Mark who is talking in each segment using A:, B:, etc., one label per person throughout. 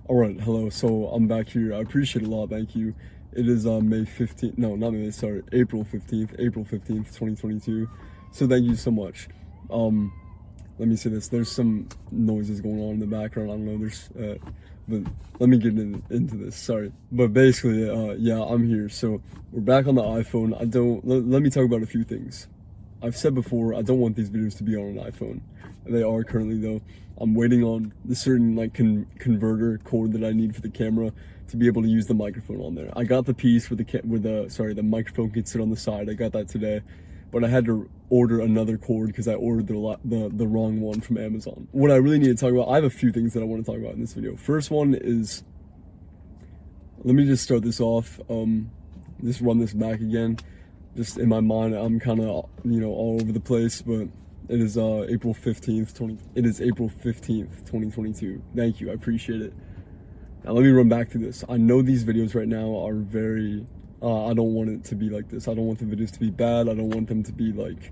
A: All right, hello. So I'm back here. I appreciate it a lot. Thank you. It is May 15th. No, not May. Sorry, April 15th, 2022. So thank you so much. Um, Let me say this. There's some noises going on in the background. I don't know. But let me get into this. Sorry, but basically, yeah, I'm here. So we're back on the iPhone. Let me talk about a few things. I've said before, I don't want these videos to be on an iPhone. They are currently though. I'm waiting on the certain like converter cord that I need for the camera to be able to use the microphone on there. I got the piece where the microphone can sit on the side. I got that today, but I had to order another cord because I ordered the wrong one from Amazon. What I really need to talk about, I have a few things that I want to talk about in this video. First one is, let me just start this off. Just run this back again. Just in my mind, I'm kind of, all over the place, but it is April 15th, 2022. Thank you, I appreciate it. Now let me run back to this. I know these videos right now are very, I don't want it to be like this. I don't want the videos to be bad. I don't want them to be like,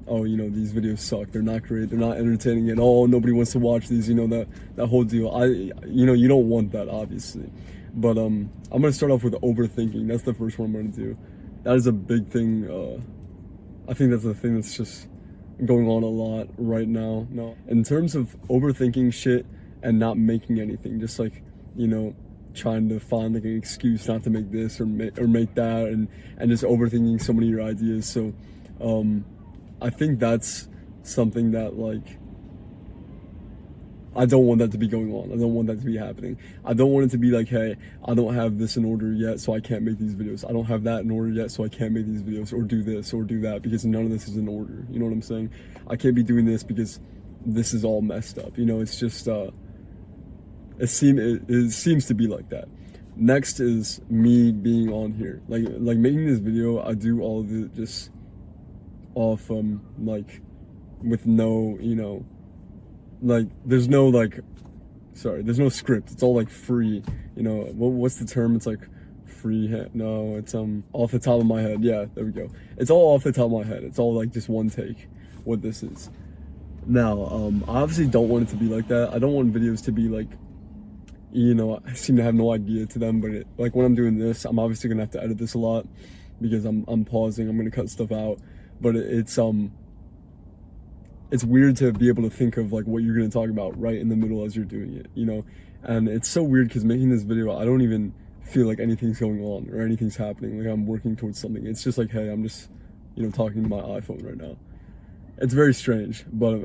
A: oh, these videos suck. They're not great. They're not entertaining at all. Nobody wants to watch these, that whole deal. You don't want that, obviously. But I'm gonna start off with overthinking. That's the first one I'm gonna do. That is a big thing. I think that's the thing that's just going on a lot right now. No, in terms of overthinking shit and not making anything, just like, trying to find like an excuse not to make this or make that, and just overthinking so many of your ideas. So, I think that's something that like, I don't want that to be going on. I don't want that to be happening. I don't want it to be like, hey, I don't have this in order yet, so I can't make these videos. I don't have that in order yet, so I can't make these videos, or do this or do that, because none of this is in order. You know what I'm saying? I can't be doing this because this is all messed up. It's just, it seems to be like that. Next is me being on here. Like making this video, I do all of it just off, like, with no, like there's no there's no script. It's all like free. What's the term? It's like no, it's off the top of my head. Yeah, there we go. It's all off the top of my head. It's all like just one take what this is. Now, I obviously don't want it to be like that. I don't want videos to be like, I seem to have no idea to them, but like when I'm doing this, I'm obviously gonna have to edit this a lot because I'm pausing, I'm gonna cut stuff out, but it's weird to be able to think of like what you're going to talk about right in the middle as you're doing it, and it's so weird because making this video, I don't even feel like anything's going on or anything's happening, like I'm working towards something. It's just like, hey, I'm just, talking to my iPhone right now. It's very strange, but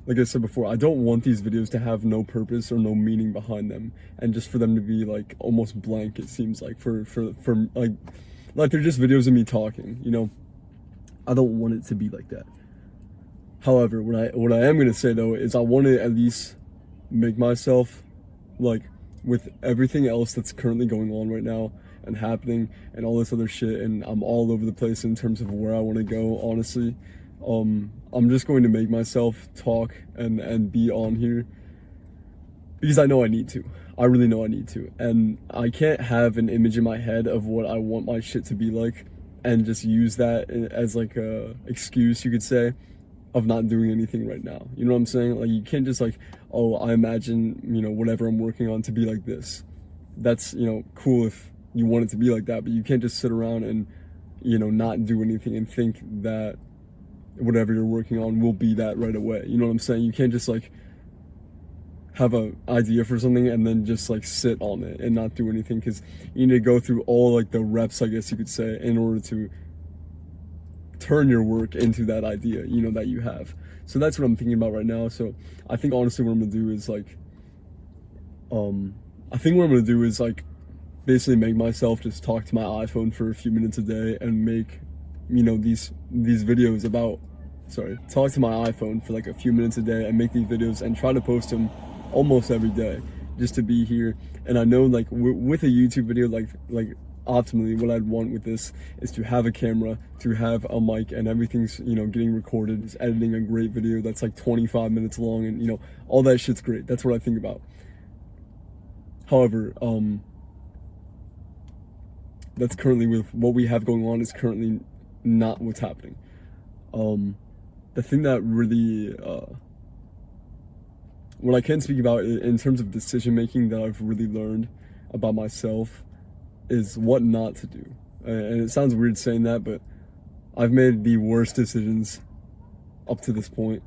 A: like I said before, I don't want these videos to have no purpose or no meaning behind them, and just for them to be like almost blank. It seems like for like they're just videos of me talking, I don't want it to be like that. However, what I am gonna say though is I want to at least make myself, like, with everything else that's currently going on right now and happening and all this other shit, and I'm all over the place in terms of where I want to go, honestly. I'm just going to make myself talk and be on here because I know I need to. I really know I need to, and I can't have an image in my head of what I want my shit to be like and just use that as like a excuse, you could say, of not doing anything right now. You know what I'm saying? Like, you can't just like, oh, I imagine, whatever I'm working on to be like this. That's, cool if you want it to be like that, but you can't just sit around and, not do anything and think that whatever you're working on will be that right away. You know what I'm saying? You can't just like have an idea for something and then just like sit on it and not do anything, because you need to go through all like the reps, I guess you could say, in order to turn your work into that idea, that you have. So that's what I'm thinking about right now. So I think honestly what I'm gonna do is like, basically make myself just talk to my iPhone for a few minutes a day and make, these videos about, talk to my iPhone for like a few minutes a day and make these videos and try to post them almost every day just to be here. And I know like with a YouTube video, like optimally what I'd want with this is to have a camera, to have a mic, and everything's, getting recorded. Is editing a great video that's like 25 minutes long, and all that shit's great. That's what I think about. However, that's currently, with what we have going on, is currently not what's happening. The thing that really what I can speak about in terms of decision making that I've really learned about myself is what not to do. And it sounds weird saying that, but I've made the worst decisions up to this point.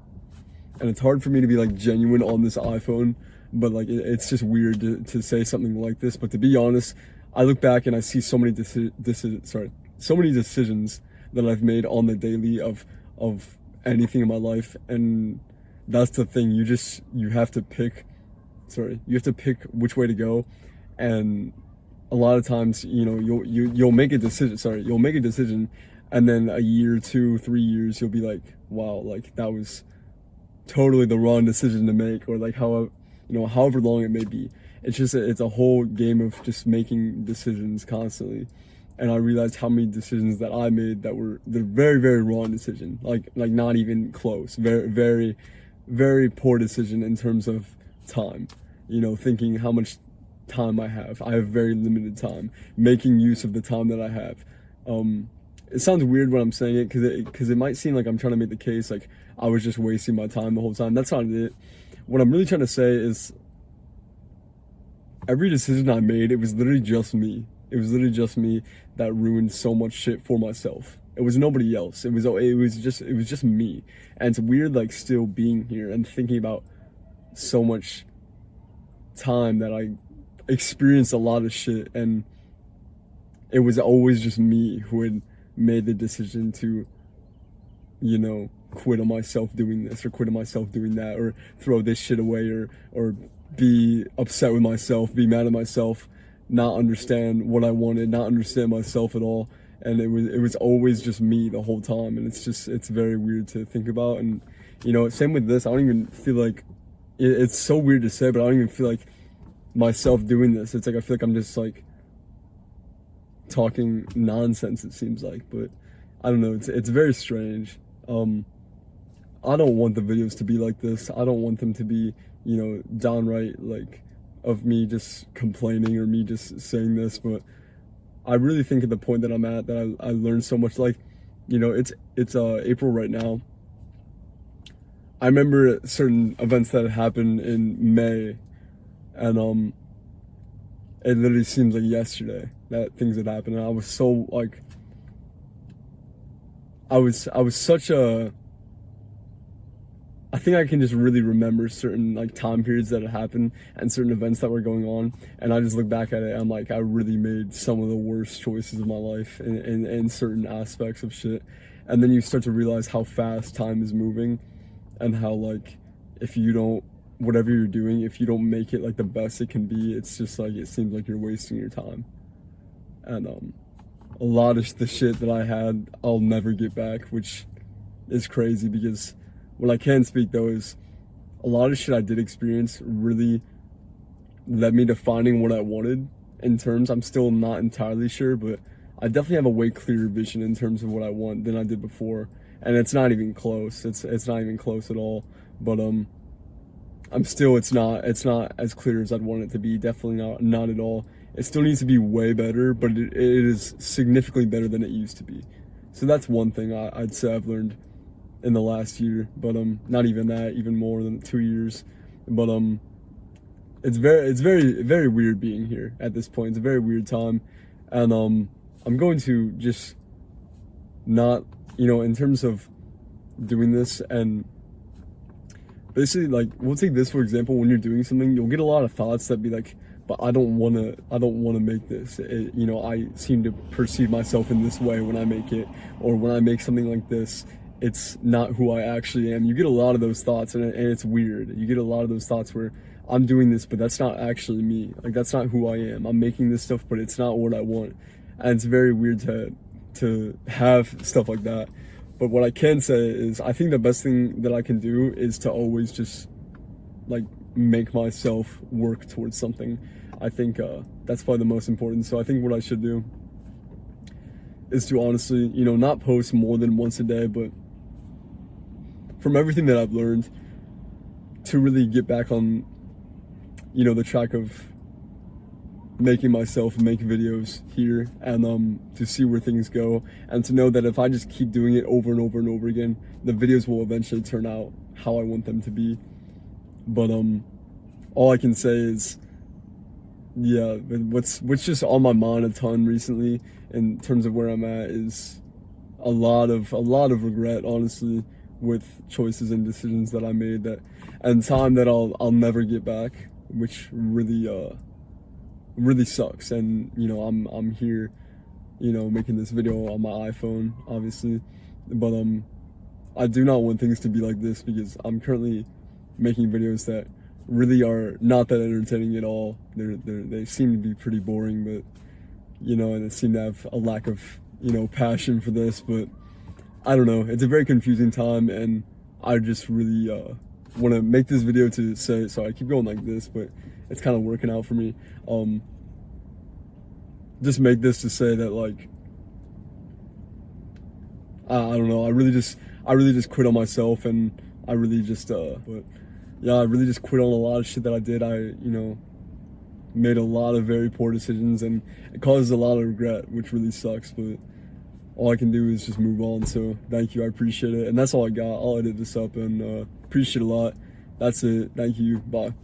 A: And it's hard for me to be like genuine on this iPhone, but like it's just weird to say something like this. But to be honest, I look back and I see so many so many decisions that I've made on the daily of anything in my life, and that's the thing. You have to pick which way to go, and a lot of times, you know, you'll make a decision, and then a year, 2, 3 years, you'll be like, wow, like that was totally the wrong decision to make, or like however long it may be. It's a whole game of just making decisions constantly. And I realized how many decisions that I made that were the very, very wrong decision, like not even close, very, very, very poor decision in terms of time. You know, thinking how much time I have very limited time, making use of the time that I have. It sounds weird when I'm saying it, because it might seem like I'm trying to make the case like I was just wasting my time the whole time. That's not it. What I'm really trying to say is every decision I made, it was literally just me. It was literally just me that ruined so much shit for myself. It was nobody else. It was just me. And it's weird, like, still being here and thinking about so much time that I experienced a lot of shit, and it was always just me who had made the decision to, you know, quit on myself doing this, or quit on myself doing that, or throw this shit away, or be upset with myself, be mad at myself, not understand what I wanted, not understand myself at all. And it was always just me the whole time. And it's very weird to think about. And, you know, same with this. I don't even feel like, it's so weird to say, but I don't even feel like myself doing this. It's like I feel like I'm just like talking nonsense, it seems like. But I don't know, it's very strange. I don't want the videos to be like this. I don't want them to be, you know, downright like of me just complaining or me just saying this. But I really think at the point that I'm at, that I learned so much. Like, you know, it's April right now. I remember certain events that had happened in May, and it literally seems like yesterday that things had happened. And I was so like, I was such a, I think I can just really remember certain like time periods that had happened and certain events that were going on, and I just look back at it and I'm like, I really made some of the worst choices of my life in certain aspects of shit. And then you start to realize how fast time is moving, and how like if you don't, whatever you're doing, if you don't make it like the best it can be, it's just like, it seems like you're wasting your time. And a lot of the shit that I had, I'll never get back, which is crazy, because what I can speak though is a lot of shit I did experience really led me to finding what I wanted in terms. I'm still not entirely sure, but I definitely have a way clearer vision in terms of what I want than I did before. And it's not even close. It's not even close at all. But I'm still, it's not as clear as I'd want it to be. Definitely not at all. It still needs to be way better, but it is significantly better than it used to be. So that's one thing I'd say I've learned in the last year, but not even that, even more than 2 years. But it's very, very weird being here at this point. It's a very weird time, and I'm going to just not, you know, in terms of doing this, and basically, like, we'll take this for example. When you're doing something, you'll get a lot of thoughts that be like, but I don't want to make this. You know, I seem to perceive myself in this way when I make it, or when I make something like this, it's not who I actually am. You get a lot of those thoughts, and it's weird. You get a lot of those thoughts where I'm doing this, but that's not actually me. Like, that's not who I am. I'm making this stuff, but it's not what I want. And it's very weird to have stuff like that. But what I can say is, I think the best thing that I can do is to always just like make myself work towards something. I think that's probably the most important. So I think what I should do is to honestly, you know, not post more than once a day, but from everything that I've learned, to really get back on, you know, the track of making myself make videos here, and to see where things go, and to know that if I just keep doing it over and over and over again, the videos will eventually turn out how I want them to be. But all I can say is, yeah, what's just on my mind a ton recently in terms of where I'm at is a lot of regret, honestly, with choices and decisions that I made, that and time that I'll never get back, which really sucks. And you know, I'm here, you know, making this video on my iPhone, obviously, but I do not want things to be like this, because I'm currently making videos that really are not that entertaining at all. They seem to be pretty boring, but you know, and they seem to have a lack of, you know, passion for this. But I don't know. It's a very confusing time, and I just really want to make this video to say. Sorry, I keep going like this, but it's kind of working out for me. Just make this to say that, like, I don't know. I really just quit on myself, and I really just but yeah, I really just quit on a lot of shit that I did. I, you know, made a lot of very poor decisions, and it causes a lot of regret, which really sucks. But all I can do is just move on. So thank you, I appreciate it, and that's all I got. I'll edit this up, and appreciate it a lot. That's it. Thank you. Bye.